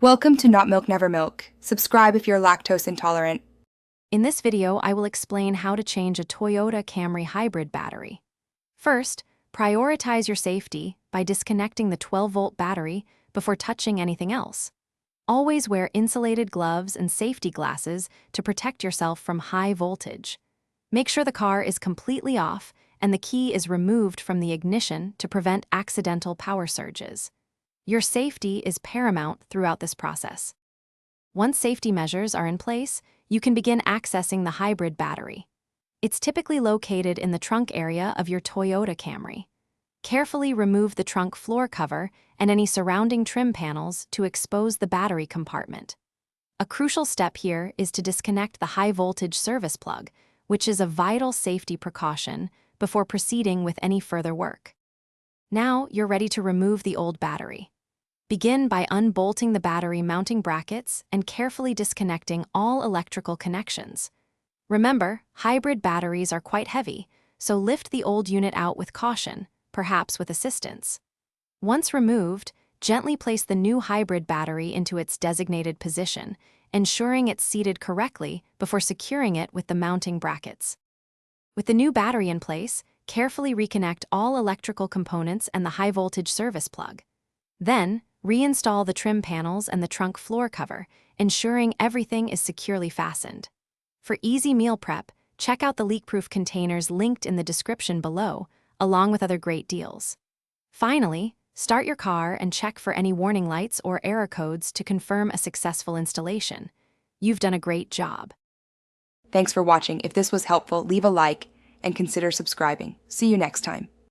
Welcome to Not Milk Never Milk. Subscribe if you're lactose intolerant. In this video, I will explain how to change a Toyota Camry hybrid battery. First, prioritize your safety by disconnecting the 12-volt battery before touching anything else. Always wear insulated gloves and safety glasses to protect yourself from high voltage. Make sure the car is completely off and the key is removed from the ignition to prevent accidental power surges. Your safety is paramount throughout this process. Once safety measures are in place, you can begin accessing the hybrid battery. It's typically located in the trunk area of your Toyota Camry. Carefully remove the trunk floor cover and any surrounding trim panels to expose the battery compartment. A crucial step here is to disconnect the high-voltage service plug, which is a vital safety precaution, before proceeding with any further work. Now you're ready to remove the old battery. Begin by unbolting the battery mounting brackets and carefully disconnecting all electrical connections. Remember, hybrid batteries are quite heavy, so lift the old unit out with caution, perhaps with assistance. Once removed, gently place the new hybrid battery into its designated position, ensuring it's seated correctly before securing it with the mounting brackets. With the new battery in place, carefully reconnect all electrical components and the high-voltage service plug. Then, reinstall the trim panels and the trunk floor cover, ensuring everything is securely fastened. For easy meal prep, check out the leak-proof containers linked in the description below, along with other great deals. Finally, start your car and check for any warning lights or error codes to confirm a successful installation. You've done a great job. Thanks for watching. If this was helpful, leave a like and consider subscribing. See you next time.